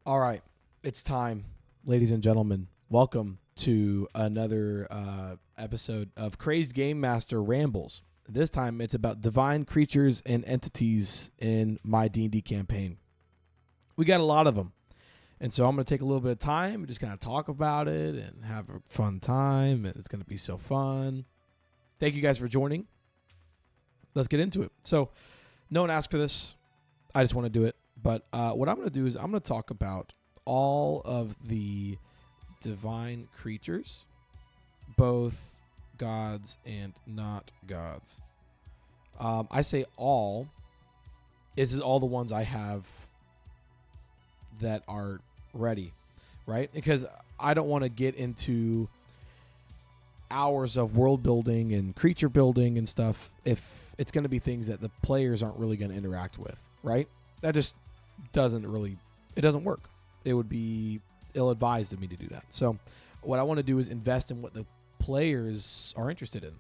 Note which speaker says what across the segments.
Speaker 1: All right, it's time, ladies and gentlemen. Welcome to another episode of Crazed Game Master Rambles. This time, it's about divine creatures and entities in my D&D campaign. We got a lot of them, and so I'm going to take a little bit of time and just kind of talk about it and have a fun time, and it's going to be so fun. Thank you guys for joining. Let's get into it. So, no one asked for this. I just want to do it. But what I'm going to do is I'm going to talk about all of the divine creatures, both gods and not gods. I say all. This is all the ones I have that are ready, right? Because I don't want to get into hours of world building and creature building and stuff if it's going to be things that the players aren't really going to interact with, right? That just doesn't work. It would be ill-advised of me to do that. So what I want to do is invest in what the players are interested in.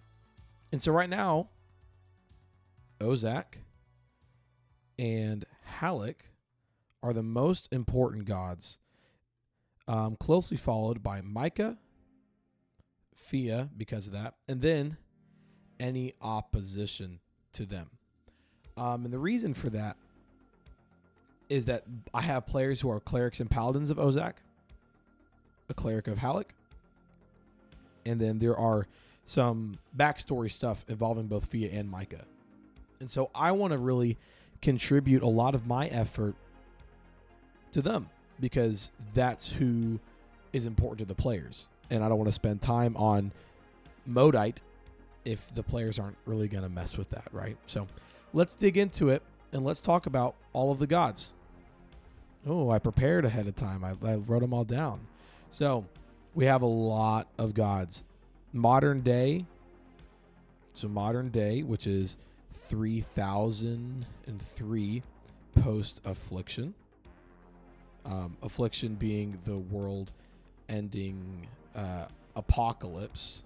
Speaker 1: And so right now, Ozak and Hallic are the most important gods, closely followed by Micah, Fia, because of that, and then any opposition to them. And the reason for that is that I have players who are clerics and paladins of Ozak, a cleric of Hallic, and then there are some backstory stuff involving both Fia and Micah. And so I want to really contribute a lot of my effort to them because that's who is important to the players. And I don't want to spend time on Modite if the players aren't really going to mess with that, right? So let's dig into it. And let's talk about all of the gods. Oh, I prepared ahead of time. I wrote them all down. So we have a lot of gods. Modern day, which is 3003 post-affliction. Affliction being the world-ending apocalypse.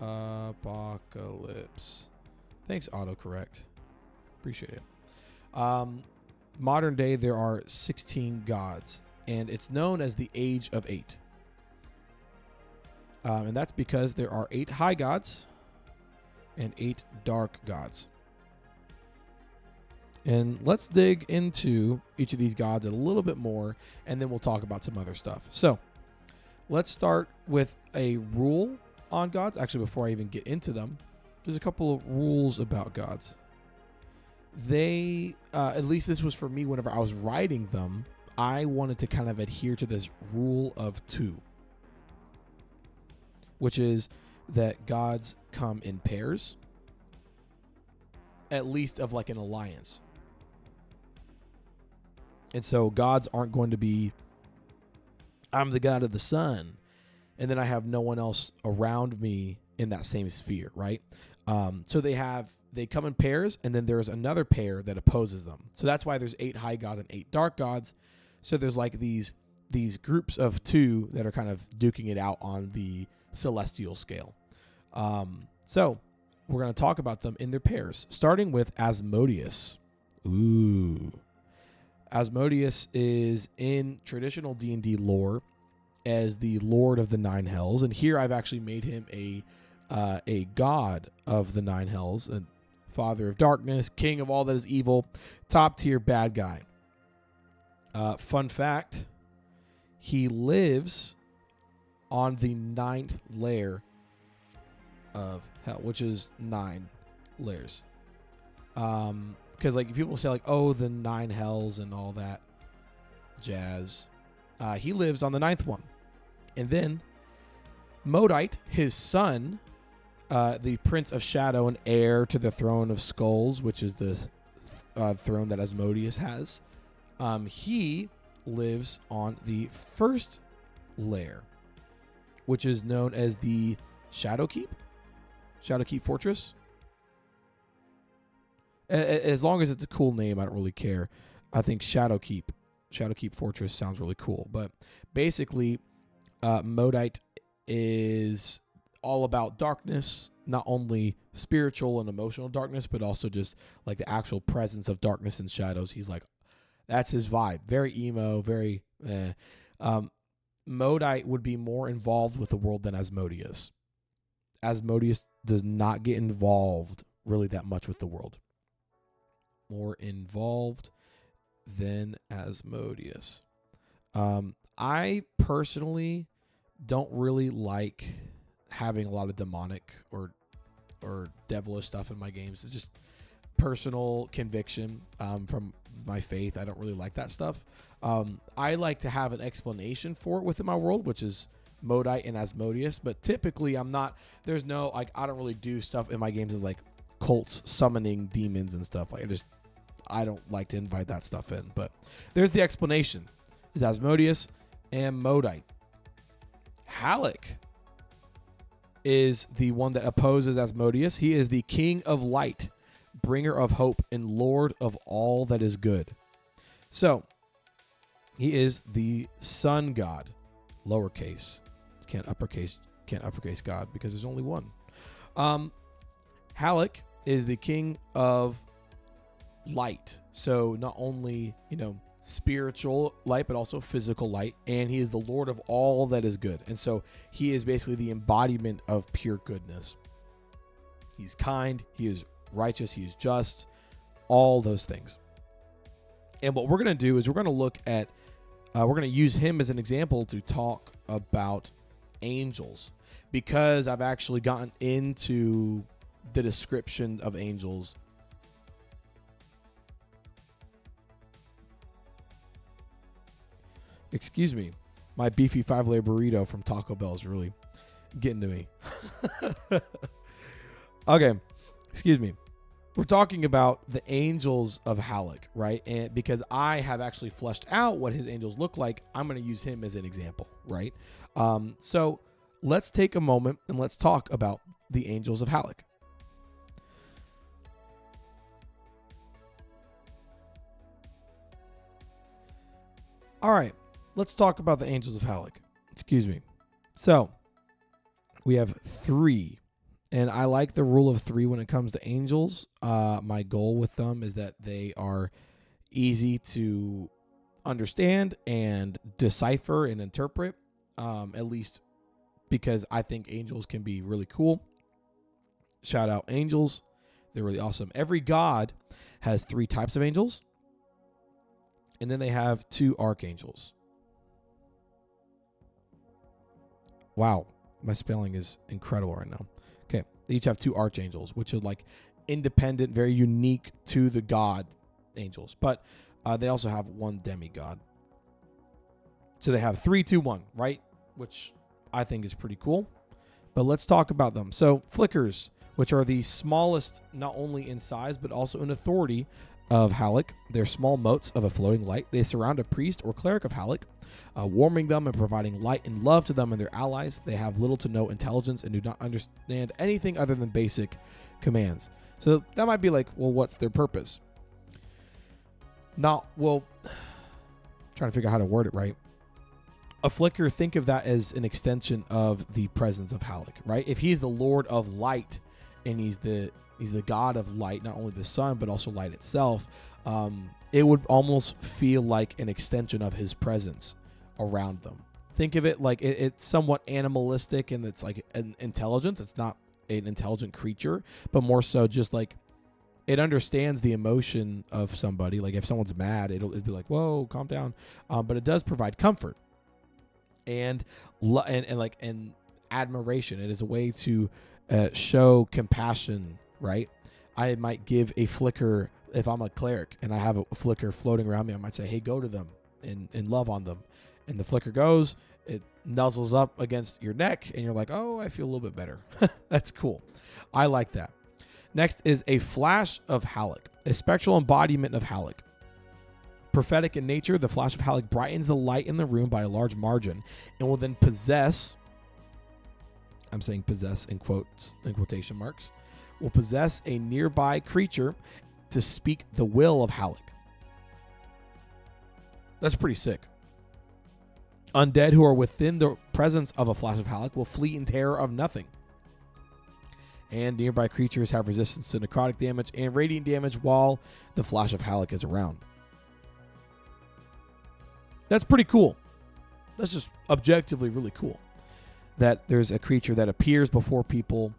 Speaker 1: Apocalypse. Thanks, autocorrect. Appreciate it. Modern day, there are 16 gods, and it's known as the Age of 8. And that's because there are 8 high gods and 8 dark gods. And let's dig into each of these gods a little bit more, and then we'll talk about some other stuff. So let's start with a rule on gods. Actually, before I even get into them, there's a couple of rules about gods. They, at least this was for me whenever I was writing them, I wanted to kind of adhere to this rule of 2, which is that gods come in pairs, at least of like an alliance. And so gods aren't going to be, I'm the god of the sun, and then I have no one else around me in that same sphere, right? So they come in pairs, and then there's another pair that opposes them. So that's why there's 8 high gods and 8 dark gods. So there's like these groups of 2 that are kind of duking it out on the celestial scale. So we're going to talk about them in their pairs, starting with Asmodeus. Ooh. Asmodeus is in traditional D&D lore as the Lord of the Nine Hells, and here I've actually made him a god of the Nine Hells, a father of darkness, king of all that is evil, top tier bad guy. Fun fact, he lives on the 9th layer of hell, which is 9 layers. Because like people say like, oh, the 9 hells and all that jazz. He lives on the 9th one. And then Modite, his son, the Prince of Shadow and heir to the Throne of Skulls, which is the throne that Asmodeus has, he lives on the 1st layer, which is known as the Shadowkeep Fortress. As long as it's a cool name, I don't really care. I think Shadowkeep Fortress sounds really cool. But basically, Modite is all about darkness, not only spiritual and emotional darkness, but also just like the actual presence of darkness and shadows. He's like That's his vibe. Very emo, very Modite would be more involved with the world than Asmodeus. Asmodeus does not get involved really that much with the world. More involved than Asmodeus. I personally don't really like having a lot of demonic or devilish stuff in my games. It's just personal conviction from my faith. I don't really like that stuff. I like to have an explanation for it within my world, which is Modite and Asmodeus, but typically I don't really do stuff in my games as like cults summoning demons and stuff. Like I don't like to invite that stuff in, but there's the explanation. Is Asmodeus and Modite. Hallic is the one that opposes Asmodeus. He is the king of light, bringer of hope, and lord of all that is good. So, he is the sun god, lowercase. Can't uppercase God because there's only one. Hallic is the king of light. So not only, spiritual light, but also physical light. And he is the Lord of all that is good. And so he is basically the embodiment of pure goodness. He's kind. He is righteous. He is just. All those things. And what we're going to do is we're going to look at, we're going to use him as an example to talk about angels, because I've actually gotten into the description of angels. Excuse me, my beefy 5-layer burrito from Taco Bell is really getting to me. Okay, excuse me. We're talking about the angels of Hallic, right? And because I have actually fleshed out what his angels look like, I'm going to use him as an example, right? So let's take a moment and let's talk about the angels of Hallic. All right, let's talk about the angels of Hallic. Excuse me. So we have 3. And I like the rule of 3 when it comes to angels. My goal with them is that they are easy to understand and decipher and interpret, at least because I think angels can be really cool. Shout out angels. They're really awesome. Every god has 3 types of angels. And then they have 2 archangels. Wow, my spelling is incredible right now. Okay, they each have 2 archangels, which are like independent, very unique to the god angels. But they also have 1 demigod. So they have 3, 2, 1, right? Which I think is pretty cool. But let's talk about them. So flickers, which are the smallest, not only in size, but also in authority of Hallic. They're small motes of a floating light. They surround a priest or cleric of Hallic, warming them and providing light and love to them and their allies. They have little to no intelligence and do not understand anything other than basic commands. So that might be like, well, what's their purpose? Trying to figure out how to word it right. A flicker, think of that as an extension of the presence of Hallic, right? If he's the Lord of light and he's the god of light, not only the sun, but also light itself, it would almost feel like an extension of his presence around them. Think of it like it's somewhat animalistic and it's like an intelligence. It's not an intelligent creature, but more so just like it understands the emotion of somebody. Like if someone's mad, it'd be like, whoa, calm down. But it does provide comfort and admiration. It is a way to show compassion, right? I might give a flicker, if I'm a cleric and I have a flicker floating around me, I might say, hey, go to them and love on them. And the flicker goes, it nuzzles up against your neck and you're like, oh, I feel a little bit better. That's cool. I like that. Next is a flash of Hallic, a spectral embodiment of Hallic. Prophetic in nature, the flash of Hallic brightens the light in the room by a large margin and will then possess, I'm saying possess in quotes, in quotation marks, will possess a nearby creature to speak the will of Hallic. That's pretty sick. Undead who are within the presence of a flash of Hallic will flee in terror of nothing. And nearby creatures have resistance to necrotic damage and radiant damage while the flash of Hallic is around. That's pretty cool. That's just objectively really cool. That there's a creature that appears before people.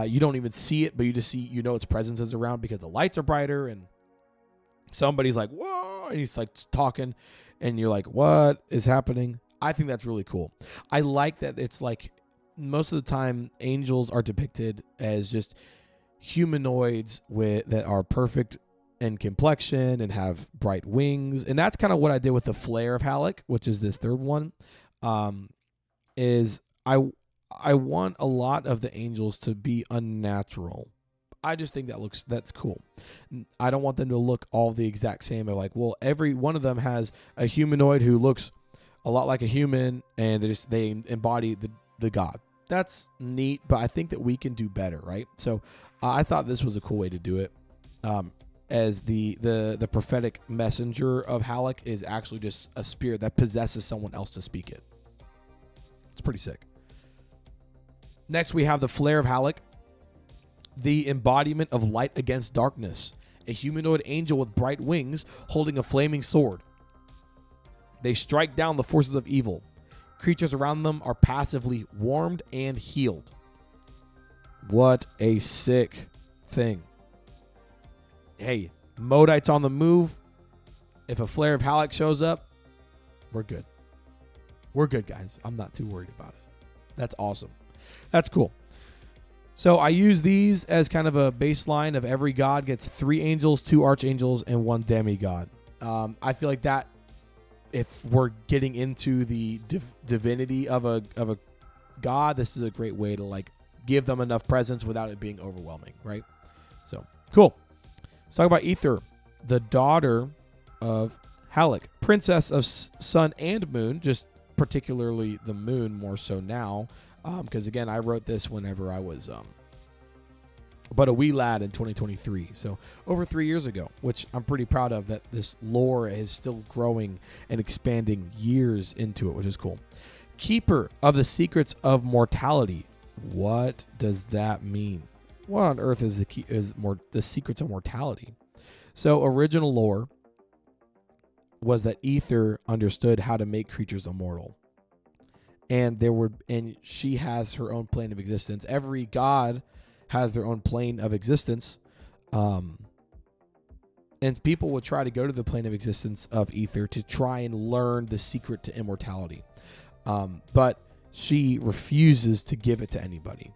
Speaker 1: You don't even see it, but you just see, its presence is around because the lights are brighter and somebody's like, whoa, and he's like talking and you're like, what is happening? I think that's really cool. I like that it's like most of the time angels are depicted as just humanoids that are perfect in complexion and have bright wings. And that's kind of what I did with the flare of Hallic, which is this third one. Is I want a lot of the angels to be unnatural. I just think that's cool. I don't want them to look all the exact same. Like, well, every one of them has a humanoid who looks a lot like a human, and they embody the god. That's neat, but I think that we can do better, right? So I thought this was a cool way to do it. As the prophetic messenger of Hallic is actually just a spirit that possesses someone else to speak it. It's pretty sick. Next, we have the Flare of Hallic, the embodiment of light against darkness, a humanoid angel with bright wings holding a flaming sword. They strike down the forces of evil. Creatures around them are passively warmed and healed. What a sick thing. Hey, Modite's on the move. If a Flare of Hallic shows up, we're good. We're good, guys. I'm not too worried about it. That's awesome. That's cool. So I use these as kind of a baseline of every god gets 3 angels, 2 archangels, and 1 demigod. I feel like that, if we're getting into the divinity of a god, this is a great way to like give them enough presence without it being overwhelming, right? So cool. Let's talk about Aether, the daughter of Hallic, princess of sun and moon, just particularly the moon more so now, because again, I wrote this whenever I was but a wee lad in 2023, so over 3 years ago, which I'm pretty proud of, that this lore is still growing and expanding years into it, which is cool. Keeper of the secrets of mortality. What does that mean? What on earth is the secrets of mortality? So original lore was that Aether understood how to make creatures immortal. And she has her own plane of existence. Every god has their own plane of existence. And people would try to go to the plane of existence of Aether to try and learn the secret to immortality. But she refuses to give it to anybody.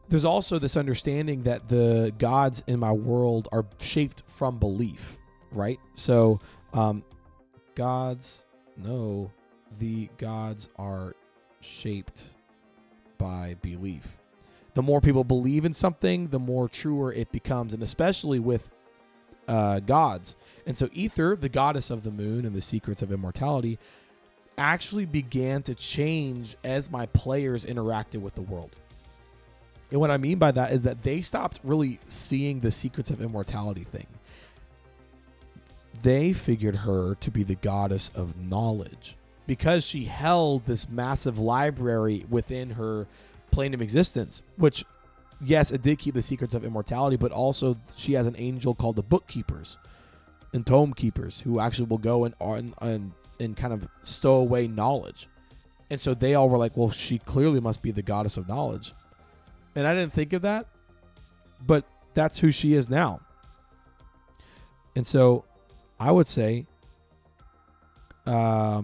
Speaker 1: There's also this understanding that the gods in my world are shaped from belief, right? So the gods are shaped by belief. The more people believe in something, the more truer it becomes, and especially with gods. And so Aether, the goddess of the moon and the secrets of immortality, actually began to change as my players interacted with the world. And what I mean by that is that they stopped really seeing the secrets of immortality thing. They figured her to be the goddess of knowledge because she held this massive library within her plane of existence, which, yes, it did keep the secrets of immortality, but also she has an angel called the bookkeepers and tome keepers who actually will go and kind of stow away knowledge. And so they all were like, well, she clearly must be the goddess of knowledge. And I didn't think of that, but that's who she is now. And so I would say, I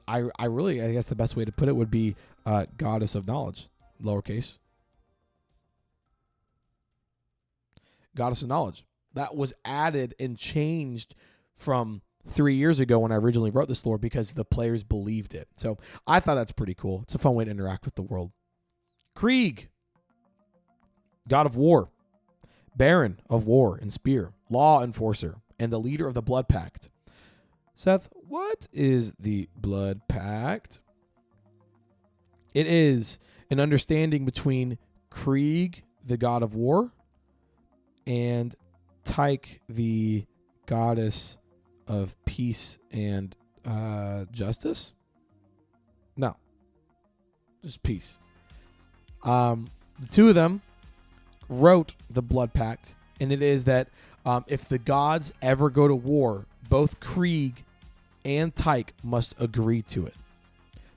Speaker 1: guess the best way to put it would be goddess of knowledge, lowercase. Goddess of knowledge. That was added and changed from 3 years ago when I originally wrote this lore because the players believed it. So I thought that's pretty cool. It's a fun way to interact with the world. Krieg, god of war, baron of war and spear, law enforcer, and the leader of the blood pact. Seth, what is the blood pact? It is an understanding between Krieg, the god of war, and Tyche, the goddess of peace and justice. No, just peace. The two of them wrote the blood pact, and it is that if the gods ever go to war, both Krieg and Tyke must agree to it.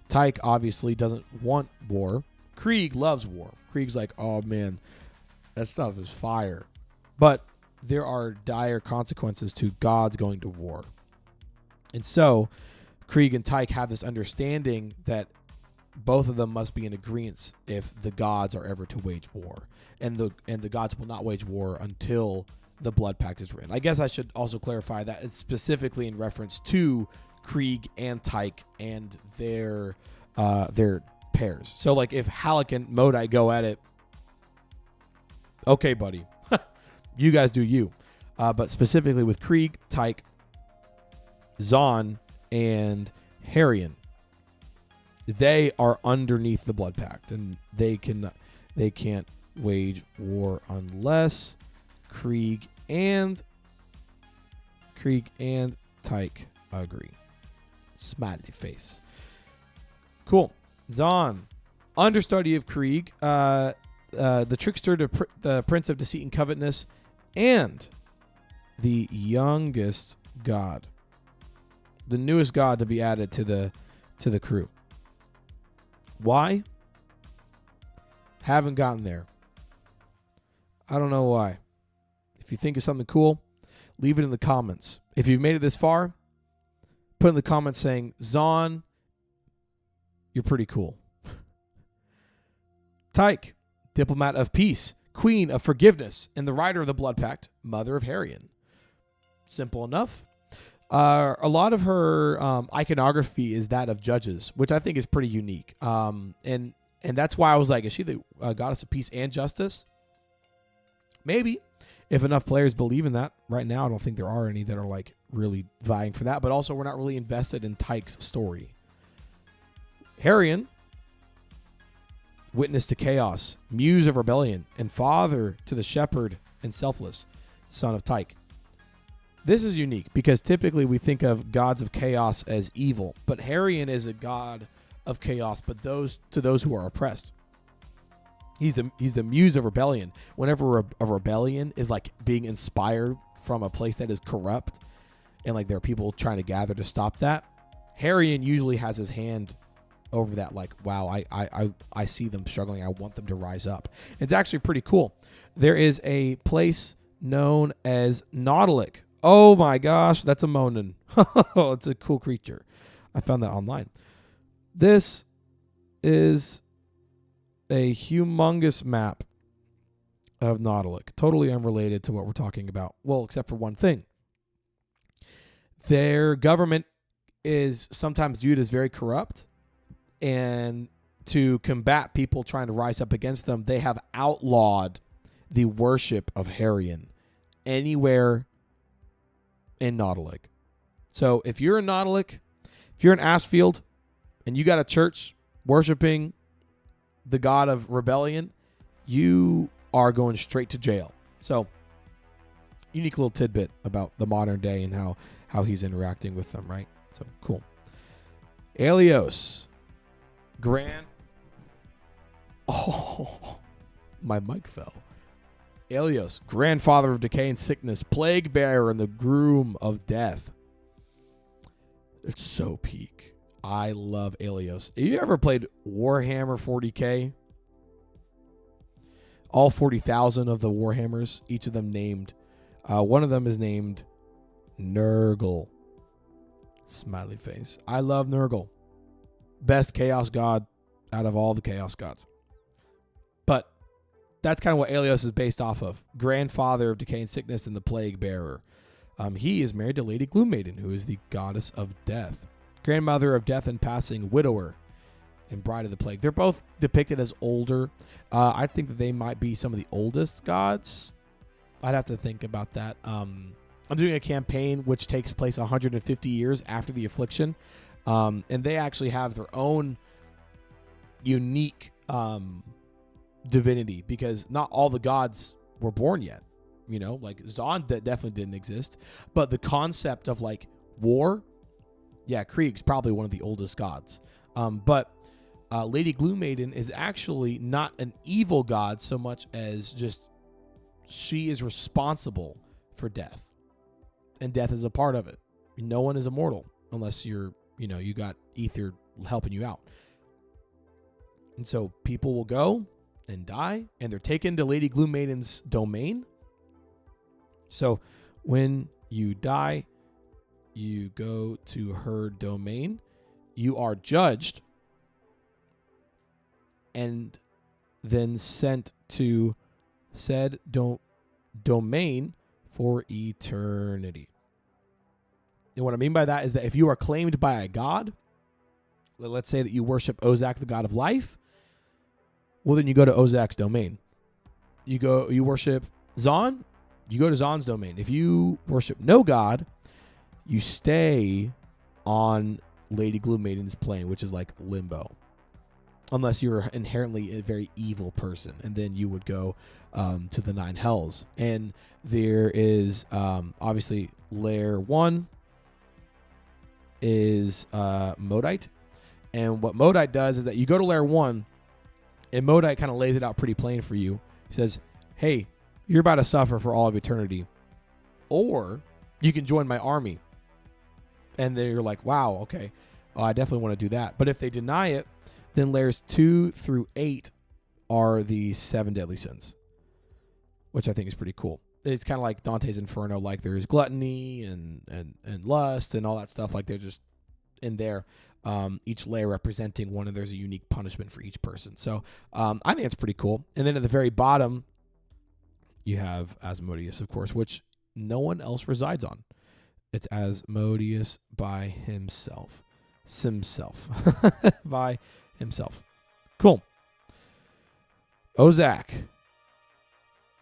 Speaker 1: Tyke obviously doesn't want war. Krieg loves war. Krieg's like, oh man, that stuff is fire. But there are dire consequences to gods going to war. And so Krieg and Tyke have this understanding that both of them must be in agreement if the gods are ever to wage war. And the gods will not wage war until the blood pact is written. I guess I should also clarify that it's specifically in reference to Krieg and Tyke and their pairs. So like if Hallic and Modai go at it, okay, buddy, you guys do you. But specifically with Krieg, Tyke, Zon, and Harian, they are underneath the blood pact, and they can't wage war unless Krieg and Tyke agree. Smiley face. Cool. Zon, understudy of Krieg, the trickster, the prince of deceit and covetousness, and the youngest god, the newest god to be added to the crew. Why? Haven't gotten there. I don't know why. If you think of something cool, leave it in the comments. If you've made it this far, put in the comments saying, Zon, you're pretty cool. Tyke, diplomat of peace, queen of forgiveness, and the rider of the blood pact, mother of Harian. Simple enough. A lot of her iconography is that of judges, which I think is pretty unique. And that's why I was like, is she the goddess of peace and justice? Maybe, if enough players believe in that. Right now, I don't think there are any that are like really vying for that. But also, we're not really invested in Tyke's story. Harian, witness to chaos, muse of rebellion, and father to the shepherd and selfless, son of Tyke. This is unique because typically we think of gods of chaos as evil, but Harian is a god of chaos, but to those who are oppressed. He's the muse of rebellion. Whenever a rebellion is like being inspired from a place that is corrupt, and like there are people trying to gather to stop that, Harian usually has his hand over that. Like, wow, I see them struggling. I want them to rise up. It's actually pretty cool. There is a place known as Nautilic. Oh my gosh, that's a monin. It's a cool creature. I found that online. This is a humongous map of Nautilic, totally unrelated to what we're talking about. Well, except for one thing. Their government is sometimes viewed as very corrupt, and to combat people trying to rise up against them, they have outlawed the worship of Harian anywhere in Nautilic. So if you're in Nautilic, if you're in Asfield, and you got a church worshiping the god of rebellion, you are going straight to jail. So, unique little tidbit about the modern day and how he's interacting with them, right? So, cool. Aelios. Oh, my mic fell. Aelios, grandfather of decay and sickness, plague bearer, and the groom of death. It's so peak. I love Aelios. Have you ever played Warhammer 40K? All 40,000 of the Warhammers, each of them named. One of them is named Nurgle. Smiley face. I love Nurgle. Best chaos god out of all the chaos gods. But that's kind of what Aelios is based off of. Grandfather of decay and sickness and the plague bearer. He is married to Lady Gloommaiden, who is the goddess of death. Grandmother of death and passing, widower, and bride of the plague. They're both depicted as older. I think that they might be some of the oldest gods. I'd have to think about that. I'm doing a campaign which takes place 150 years after the affliction. And they actually have their own unique divinity, because not all the gods were born yet. You know, like Zon definitely didn't exist. But the concept of like war, yeah, Krieg's probably one of the oldest gods. But Lady Gloommaiden is actually not an evil god so much as just she is responsible for death. And death is a part of it. No one is immortal unless you got ether helping you out. And so people will go and die, and they're taken to Lady Gloom-Maiden's domain. So when you die, you go to her domain. You are judged and then sent to said domain for eternity. And what I mean by that is that if you are claimed by a god, let's say that you worship Ozak, the god of life, well, then you go to Ozak's domain. You worship Zon, you go to Zon's domain. If you worship no god, you stay on Lady Gloom-Maiden's plane, which is like limbo. Unless you're inherently a very evil person, and then you would go to the 9 hells. And there is obviously layer 1 is Modite. And what Modite does is that you go to layer 1, and Modite kind of lays it out pretty plain for you. He says, hey, you're about to suffer for all of eternity, or you can join my army. And then you're like, wow, okay, I definitely want to do that. But if they deny it, then layers 2 through 8 are the 7 deadly sins, which I think is pretty cool. It's kind of like Dante's Inferno, like there's gluttony and lust and all that stuff. Like they're just in there, each layer representing one, and there's a unique punishment for each person. So I think it's pretty cool. And then at the very bottom, you have Asmodeus, of course, which no one else resides on. It's Asmodeus by himself. By himself. Cool. Ozak.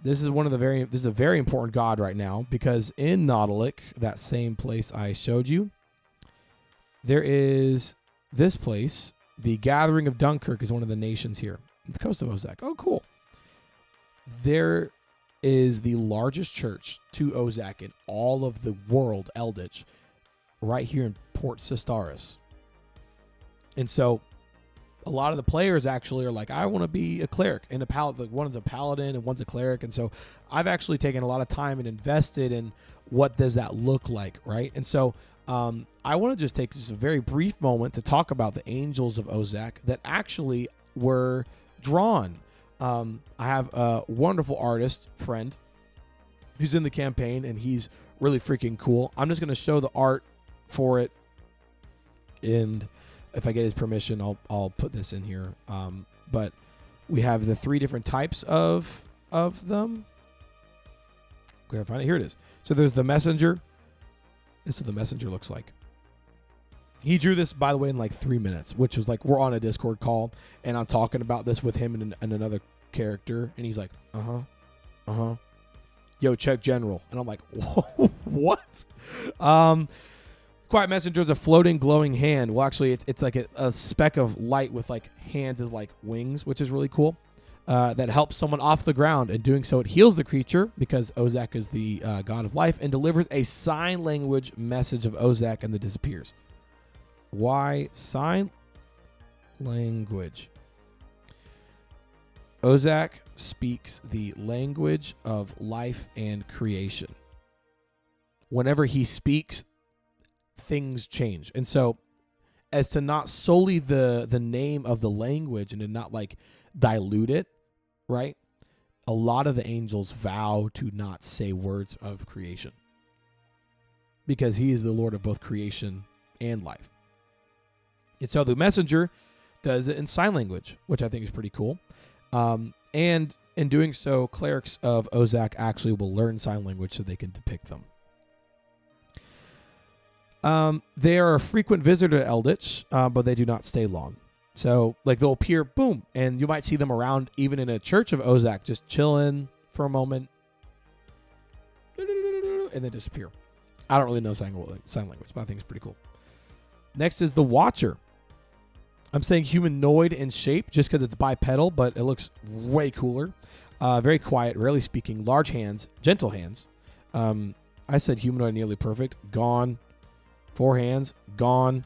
Speaker 1: This is a very important god right now, because in Nautilic, that same place I showed you, there is this place. The Gathering of Dunkirk is one of the nations here, the coast of Ozak. Oh, cool. There is the largest church to Ozak in all of the world, Eldetch, right here in Port Sistaris. And so a lot of the players actually are like, I want to be a cleric and a paladin. Like one's a paladin and one's a cleric. And so I've actually taken a lot of time and invested in what does that look like, right? And so I want to just take just a very brief moment to talk about the angels of Ozak that actually were drawn. I have a wonderful artist friend who's in the campaign, and he's really freaking cool. I'm just going to show the art for it, and if I get his permission, I'll put this in here. But we have the 3 different types of them. Gotta find it. Here it is. So there's the messenger. This is what the messenger looks like. He drew this, by the way, in like 3 minutes, which was like, we're on a Discord call, and I'm talking about this with him and another character, and he's like, yo, check general. And I'm like, whoa, what? Quiet messenger is a floating, glowing hand. Well, actually, it's like a speck of light with like hands as like wings, which is really cool. That helps someone off the ground. And doing so, it heals the creature, because Ozak is the god of life, and delivers a sign language message of Ozak, and then disappears. Why sign language? Ozak speaks the language of life and creation. Whenever he speaks, things change. And so, as to not solely the name of the language and to not like dilute it, right? A lot of the angels vow to not say words of creation, because he is the Lord of both creation and life. And so the messenger does it in sign language, which I think is pretty cool. And in doing so, clerics of Ozak actually will learn sign language so they can depict them. They are a frequent visitor to Eldetch, but they do not stay long. So, like, they'll appear, boom, and you might see them around even in a church of Ozak, just chilling for a moment, and then disappear. I don't really know sign language, but I think it's pretty cool. Next is the Watcher. I'm saying humanoid in shape just because it's bipedal, but it looks way cooler. Very quiet, rarely speaking, large hands, gentle hands. I said humanoid nearly perfect. Gone. 4 hands. Gone.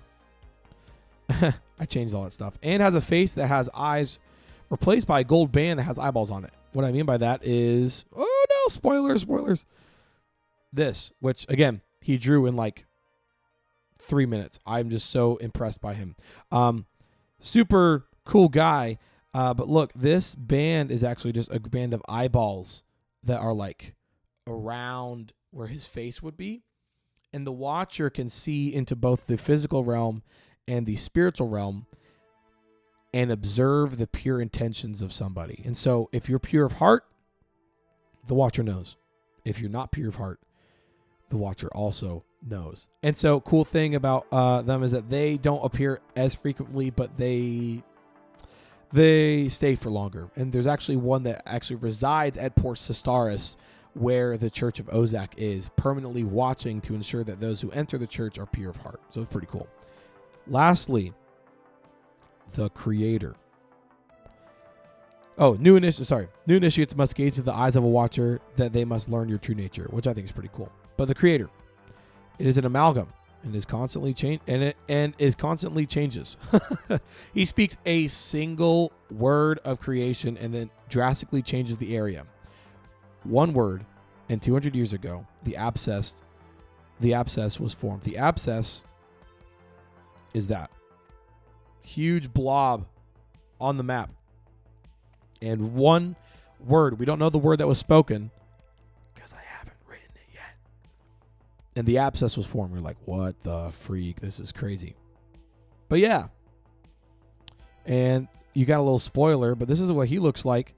Speaker 1: I changed all that stuff. And has a face that has eyes replaced by a gold band that has eyeballs on it. What I mean by that is, oh no, spoilers. This, which again, he drew in like 3 minutes. I'm just so impressed by him. Super cool guy. But look, this band is actually just a band of eyeballs that are like around where his face would be. And the watcher can see into both the physical realm and the spiritual realm and observe the pure intentions of somebody. And so if you're pure of heart, the watcher knows. If you're not pure of heart, the watcher also knows. And so cool thing about them is that they don't appear as frequently, but they stay for longer. And there's actually one that actually resides at Port Sistaris, where the Church of Ozak is, permanently watching to ensure that those who enter the church are pure of heart. So it's pretty cool. Lastly, the Creator. Oh, new initiates must gaze to the eyes of a watcher that they must learn your true nature, which I think is pretty cool. But the Creator, it is an amalgam and is constantly constantly changes. He speaks a single word of creation and then drastically changes the area. One word, and 200 years ago, the abscess was formed. The abscess is that huge blob on the map. And one word, we don't know the word that was spoken because I haven't written it yet. And the abscess was formed. We're like, what the freak? This is crazy. But yeah. And you got a little spoiler, but this is what he looks like.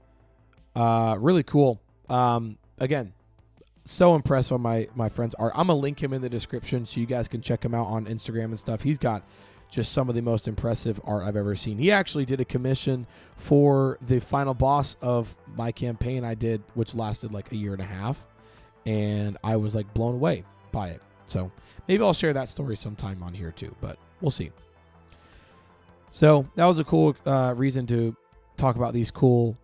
Speaker 1: Really cool. Again, so impressed by my friend's art. I'm going to link him in the description so you guys can check him out on Instagram and stuff. He's got just some of the most impressive art I've ever seen. He actually did a commission for the final boss of my campaign I did, which lasted like a year and a half. And I was like blown away by it. So maybe I'll share that story sometime on here too, but we'll see. So that was a cool reason to talk about these cool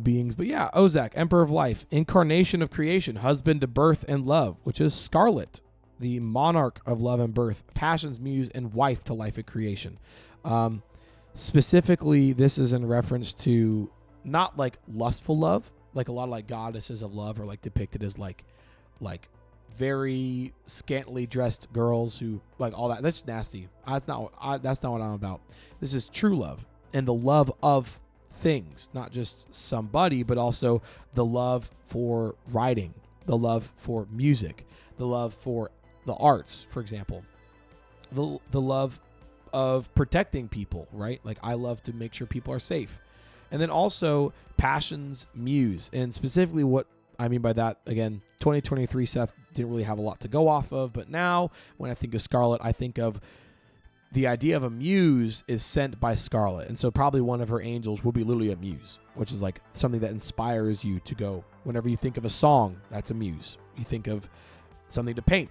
Speaker 1: beings. But yeah, Ozak, Emperor of Life, incarnation of creation, husband to birth and love, which is Scarlet, the monarch of love and birth, passion's muse, and wife to life and creation. Specifically, this is in reference to not like lustful love, like a lot of like goddesses of love are like depicted as like very scantily dressed girls who like all that. That's nasty. That's not what I'm about. This is true love and the love of things, not just somebody, but also the love for writing, the love for music, the love for the arts, for example, the love of protecting people, right? Like I love to make sure people are safe. And then also passion's muse. And specifically what I mean by that, again, 2023 Seth didn't really have a lot to go off of, but now when I think of Scarlet, I think of the idea of a muse is sent by Scarlet. And so probably one of her angels will be literally a muse, which is like something that inspires you to go. Whenever you think of a song, that's a muse. You think of something to paint,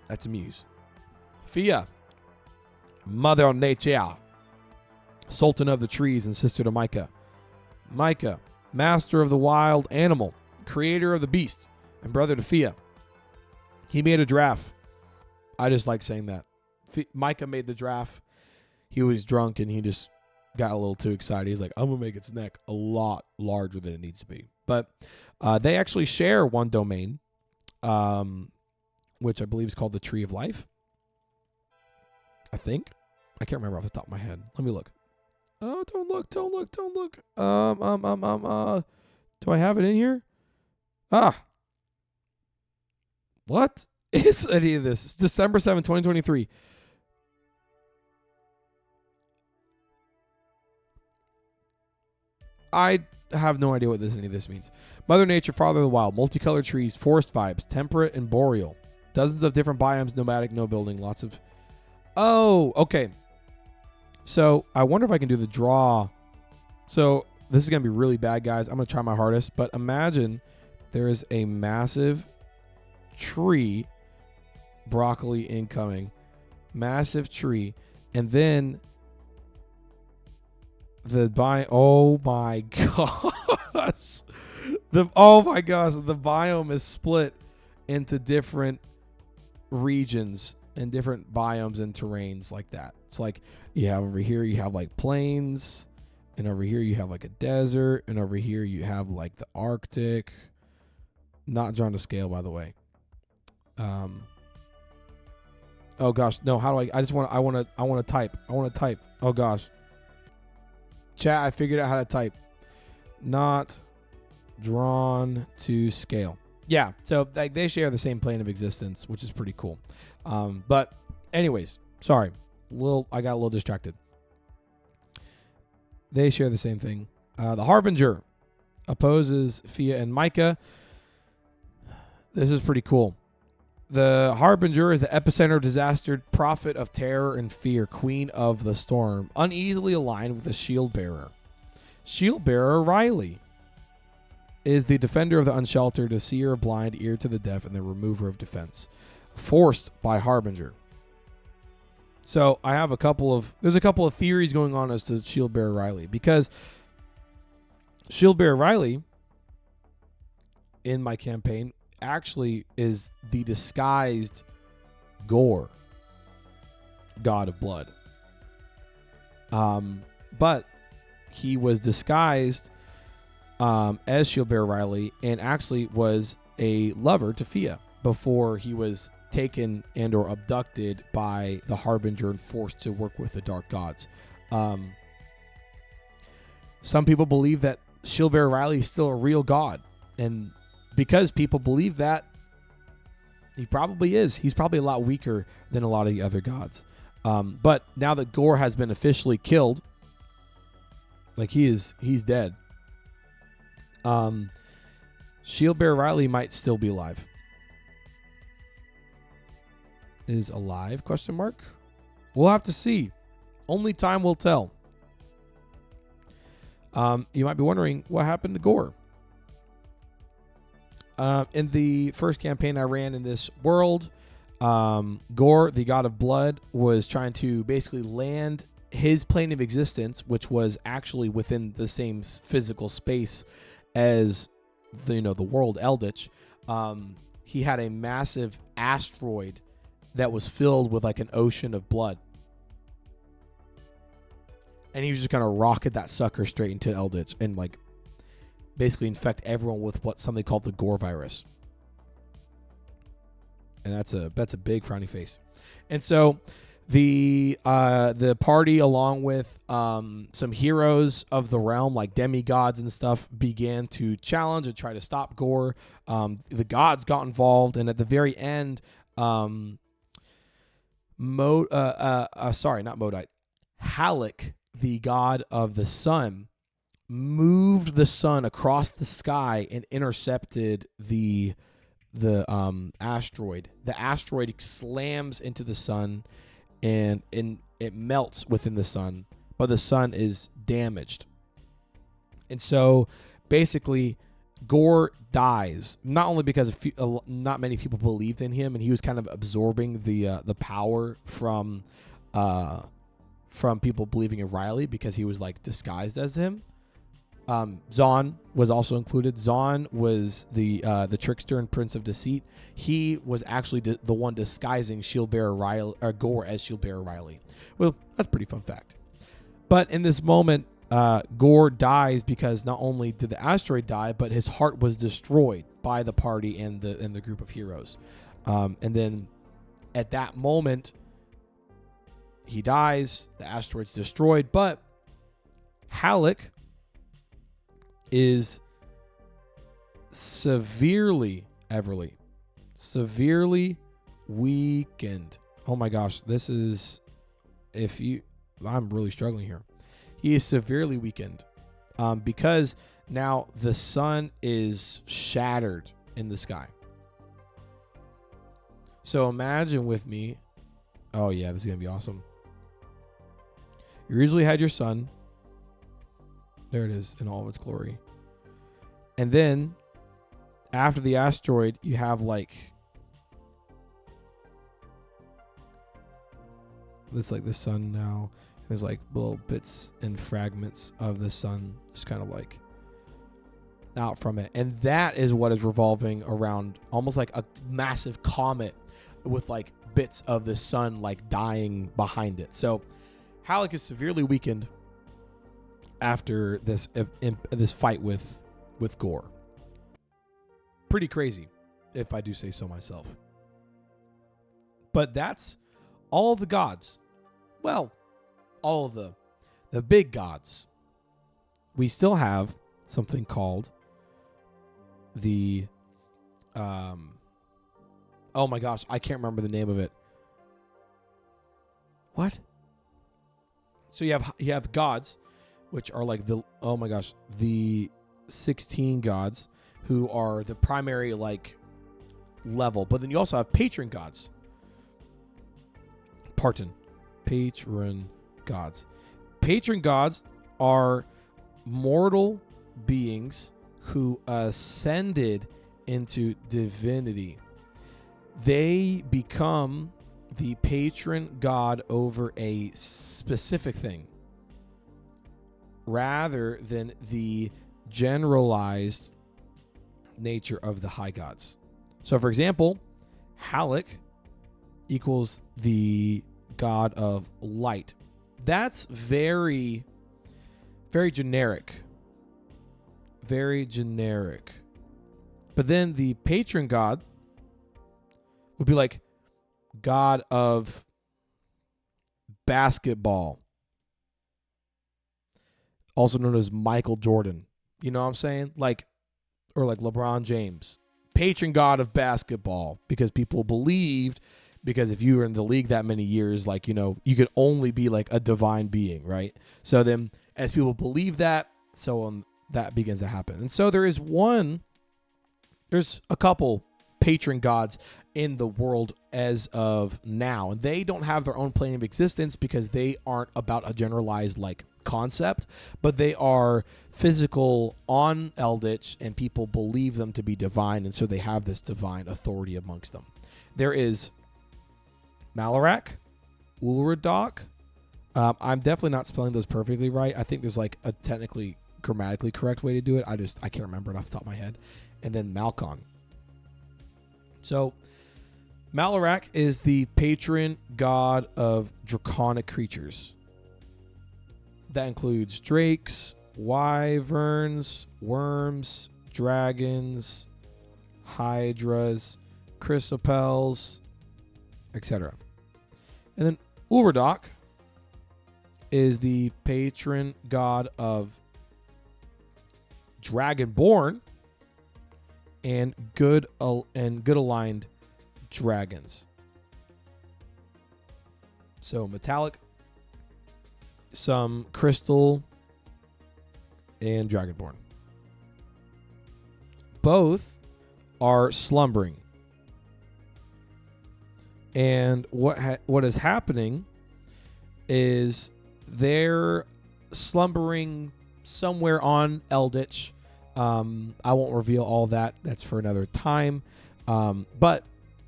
Speaker 1: that's a muse. Fia, Mother Nature, Sultan of the Trees and sister to Micah. Micah, Master of the Wild Animal, Creator of the Beast, and brother to Fia. He made a giraffe. I just like saying that. Micah made the giraffe. He was drunk and he just got a little too excited. He's like, I'm going to make its neck a lot larger than it needs to be. But they actually share one domain, which I believe is called the Tree of Life. I think. I can't remember off the top of my head. Let me look. Oh, don't look. Do I have it in here? What is any of this? It's December 7th, 2023. I have no idea what any of this means. Mother Nature, Father of the Wild, multicolored trees, forest vibes, temperate and boreal. Dozens of different biomes, nomadic, no building, lots of... Oh, okay. So I wonder if I can do the draw. So this is going to be really bad, guys. I'm going to try my hardest. But imagine there is a massive tree, broccoli incoming, massive tree, and then oh my gosh, the biome is split into different regions and different biomes and terrains like that. It's like you have over here you have like plains, and over here you have like a desert, and over here you have like the Arctic. Not drawn to scale, by the way. Oh gosh, no. How do I want to type. Oh gosh. Chat, I figured out how to type. Not drawn to scale. Yeah, so like they share the same plane of existence, which is pretty cool. But anyways, sorry. I got a little distracted. They share the same thing. The Harbinger opposes Fia and Micah. This is pretty cool. The Harbinger is the epicenter of disaster, prophet of terror and fear, queen of the storm, uneasily aligned with the shield bearer. Shield bearer Riley is the defender of the unsheltered, a seer of blind, ear to the deaf, and the remover of defense, forced by Harbinger. So I have there's a couple of theories going on as to shield bearer Riley, because shield bearer Riley in my campaign actually is the disguised Gore, god of blood. But he was disguised as Shieldbearer Riley and actually was a lover to Fia before he was taken and or abducted by the Harbinger and forced to work with the Dark Gods. Some people believe that Shieldbearer Riley is still a real god, and because people believe that, he probably is. He's probably a lot weaker than a lot of the other gods. But now that Gore has been officially killed, like he's dead. Shieldbearer Riley might still be alive. Is alive? Question mark. We'll have to see. Only time will tell. You might be wondering what happened to Gore. In the first campaign I ran in this world, Gore, the god of blood, was trying to basically land his plane of existence, which was actually within the same physical space as the world Eldetch. He had a massive asteroid that was filled with like an ocean of blood, and he was just gonna rocket that sucker straight into Eldetch and like basically infect everyone with something called the Gore virus. And that's a big frowny face. And so the party, along with some heroes of the realm like demigods and stuff, began to challenge and try to stop Gore. The gods got involved, and at the very end, Hallic, the god of the sun, moved the sun across the sky and intercepted the asteroid. The asteroid slams into the sun and it melts within the sun, but the sun is damaged. And so basically Gore dies, not only because not many people believed in him and he was kind of absorbing the power from people believing in Riley because he was like disguised as him. Zon was also included. Zon was the trickster and prince of deceit. He was actually the one disguising Shieldbearer Riley, or Gore as Shieldbearer Riley. Well, that's a pretty fun fact. But in this moment, Gore dies because not only did the asteroid die, but his heart was destroyed by the party and the group of heroes. And then at that moment, he dies. The asteroid's destroyed, but Hallic is severely weakened. Oh my gosh, I'm really struggling here. He is severely weakened because now the sun is shattered in the sky. So imagine with me. Oh yeah, this is gonna be awesome. You usually had your sun. There it is in all of its glory. And then after the asteroid, you have like this, like the sun now. There's like little bits and fragments of the sun just kind of like out from it. And that is what is revolving around, almost like a massive comet with like bits of the sun like dying behind it. So Hallic is severely weakened after this fight with Gore. Pretty crazy, if I do say so myself. But that's all of the gods, well, all of the big gods, we still have something called the, oh my gosh, I can't remember the name of it. What? So you have gods, which are like the 16 gods who are the primary like level. But then you also have patron gods. Patron gods. Patron gods are mortal beings who ascended into divinity. They become the patron god over a specific thing rather than the generalized nature of the high gods. So, for example, Hallic equals the god of light. That's very, very generic. Very generic. But then the patron god would be like god of basketball, also known as Michael Jordan. You know what I'm saying? Like, or like LeBron James, patron god of basketball, because people believed, because if you were in the league that many years, like, you know, you could only be like a divine being, right? So then as people believe that, so on, that begins to happen. And so there's a couple patron gods in the world as of now, and they don't have their own plane of existence because they aren't about a generalized like concept, but they are physical on Eldetch, and people believe them to be divine, and so they have this divine authority amongst them. There is Malarak, Ulradok. I'm definitely not spelling those perfectly right. I think there's like a technically grammatically correct way to do it. I can't remember it off the top of my head. And then Malkon. So Malarak is the patron god of draconic creatures. That includes drakes, wyverns, worms, dragons, hydras, chrysopels, etc. And then Ulradok is the patron god of dragonborn and good aligned dragons. So metallic, some crystal, and dragonborn. Both are slumbering. And what is happening is they're slumbering somewhere on Eldetch. I won't reveal all that. That's for another time. But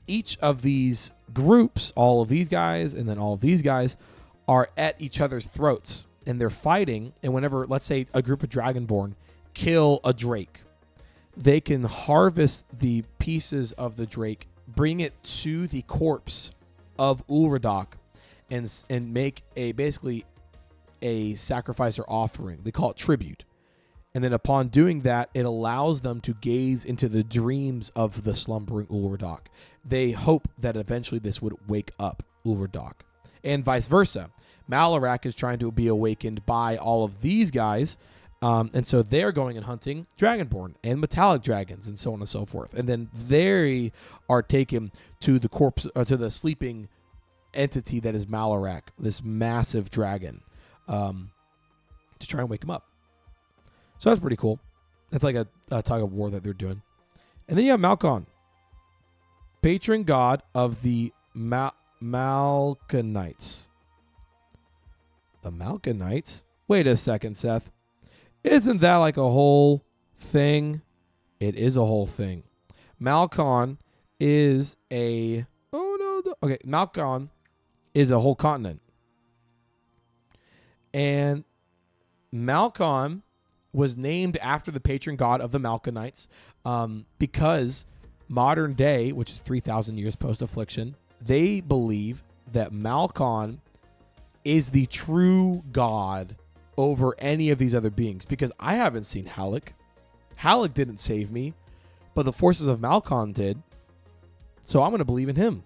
Speaker 1: each of these groups, all of these guys and then all of these guys, are at each other's throats, and they're fighting. And whenever, let's say, a group of Dragonborn kill a Drake, they can harvest the pieces of the Drake, bring it to the corpse of Ulradok, and make basically a sacrifice or offering. They call it tribute. And then upon doing that, it allows them to gaze into the dreams of the slumbering Ulradok. They hope that eventually this would wake up Ulradok. And vice versa. Malarak is trying to be awakened by all of these guys. And so they're going and hunting Dragonborn and metallic dragons and so on and so forth. And then they are taken to the corpse, to the sleeping entity that is Malarak, this massive dragon, to try and wake him up. So that's pretty cool. It's like a tug of war that they're doing. And then you have Malkon, patron god of the Malkanites. The Malkanites? Wait a second, Seth. Isn't that like a whole thing? It is a whole thing. Malkon is a... Oh, no. Okay, Malkon is a whole continent. And Malkon was named after the patron god of the Malkanites, because modern day, which is 3,000 years post-affliction, they believe that Malkon is the true god over any of these other beings, because I haven't seen Hallic. Hallic didn't save me, but the forces of Malkon did, so I'm going to believe in him.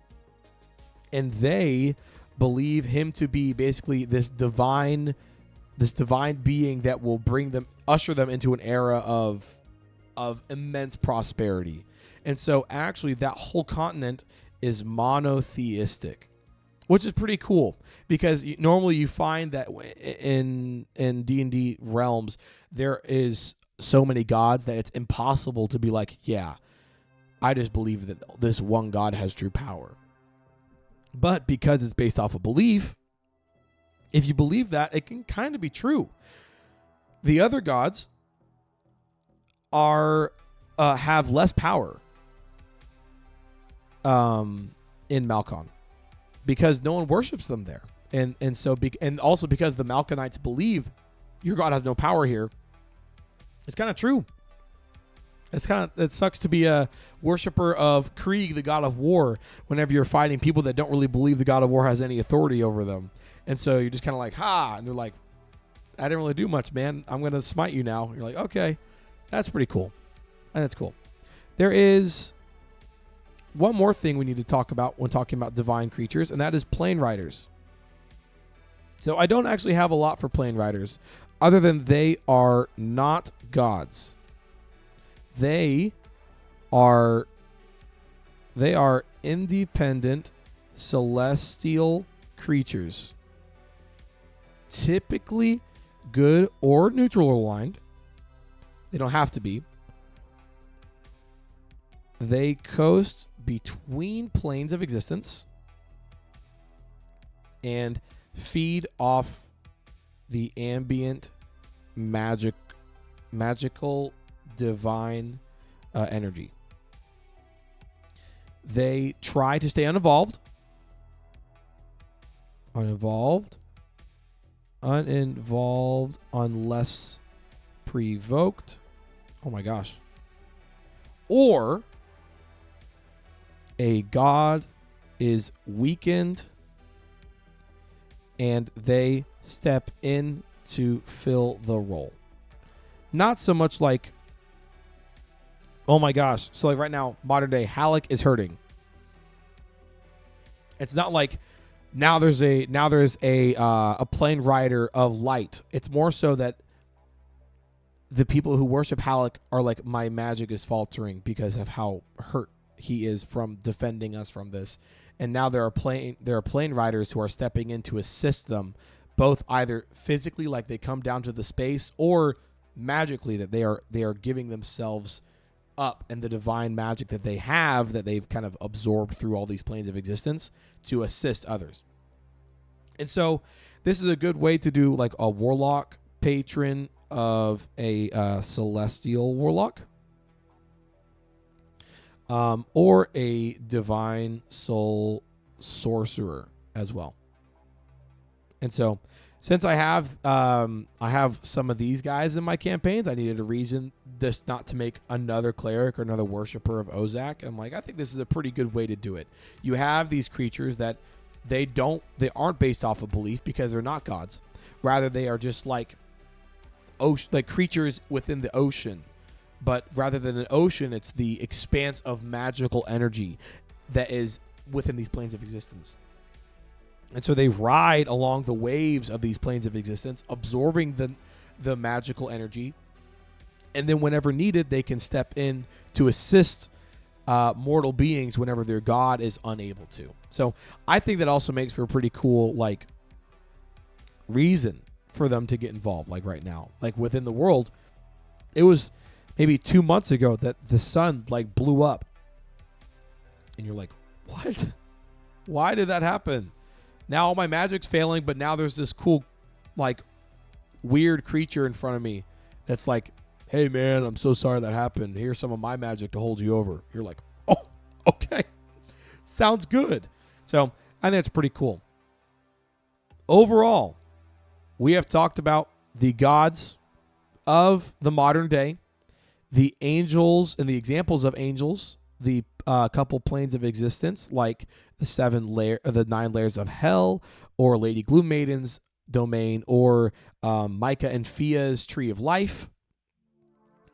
Speaker 1: And they believe him to be basically this divine being that will usher them into an era of immense prosperity. And so actually that whole continent is monotheistic, which is pretty cool, because normally you find that in D&D realms there is so many gods that it's impossible to be like, yeah, I just believe that this one God has true power. But because it's based off of belief, if you believe that, it can kind of be true. The other gods have less power in Malkon, because no one worships them there, and also because the Malkonites believe your God has no power here. It's kind of true. It sucks to be a worshiper of Krieg, the god of war, whenever you're fighting people that don't really believe the god of war has any authority over them. And so you're just kind of like, ha, and they're like, I didn't really do much, man. I'm going to smite you now. You're like, okay, that's pretty cool. And that's cool. There is one more thing we need to talk about when talking about divine creatures, and that is plane riders. So I don't actually have a lot for plane riders, other than they are not gods. They are independent celestial creatures, typically good or neutral aligned. They don't have to be. They coast between planes of existence and feed off the ambient magical divine energy. They try to stay uninvolved, unless provoked. Oh my gosh. Or a god is weakened and they step in to fill the role. Not so much like, oh my gosh. So like right now, modern day, Hallic is hurting. It's not like now there's a plane rider of light. It's more so that the people who worship Hallic are like, my magic is faltering because of how hurt he is from defending us from this. And now there are plane riders who are stepping in to assist them, both either physically, like they come down to the space, or magically, that they are giving themselves up, and the divine magic that they have, that they've kind of absorbed through all these planes of existence, to assist others. And so this is a good way to do like a warlock patron of a celestial warlock, or a divine soul sorcerer as well. And so since I have some of these guys in my campaigns, I needed a reason just not to make another cleric or another worshiper of Ozak. I'm like, I think this is a pretty good way to do it. You have these creatures that they aren't based off of belief, because they're not gods. Rather, they are just like creatures within the ocean. But rather than an ocean, it's the expanse of magical energy that is within these planes of existence. And so they ride along the waves of these planes of existence, absorbing the magical energy. And then whenever needed, they can step in to assist mortal beings whenever their god is unable to. So I think that also makes for a pretty cool like reason for them to get involved. Like right now, like within the world, it was maybe 2 months ago that the sun like blew up. And you're like, what? Why did that happen? Now all my magic's failing, but now there's this cool, like, weird creature in front of me that's like, hey, man, I'm so sorry that happened. Here's some of my magic to hold you over. You're like, oh, okay. Sounds good. So I think it's pretty cool. Overall, we have talked about the gods of the modern day, the angels and the examples of angels, the couple planes of existence, like the 9 layers of hell, or Lady Gloom-Maiden's domain, or Micah and Fia's tree of life.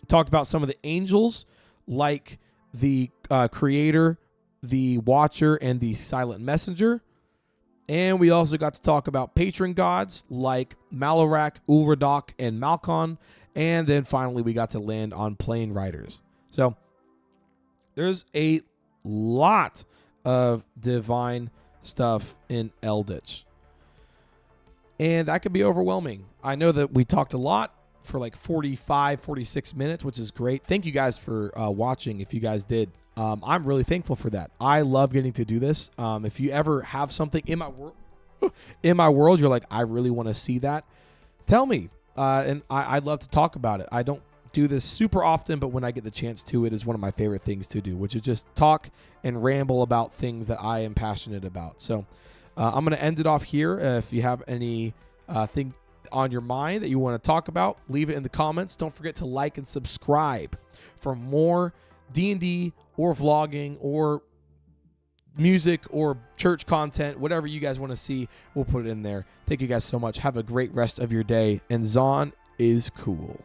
Speaker 1: Talked about some of the angels, like the creator, the watcher, and the silent messenger. And we also got to talk about patron gods like Malarak, Ulradoc, and Malkon. And then finally, we got to land on plane riders. So there's a lot of divine stuff in Eldetch. And that could be overwhelming. I know that we talked a lot for like 45, 46 minutes, which is great. Thank you guys for watching if you guys did. I'm really thankful for that. I love getting to do this. If you ever have something in my world, you're like, I really want to see that, tell me. And I'd love to talk about it. I don't do this super often, but when I get the chance to, it is one of my favorite things to do, which is just talk and ramble about things that I am passionate about. So I'm going to end it off here. If you have any thing on your mind that you want to talk about, leave it in the comments. Don't forget to like and subscribe for more D&D or vlogging or music or church content, whatever you guys want to see, we'll put it in there. Thank you guys so much. Have a great rest of your day. And Zon is cool.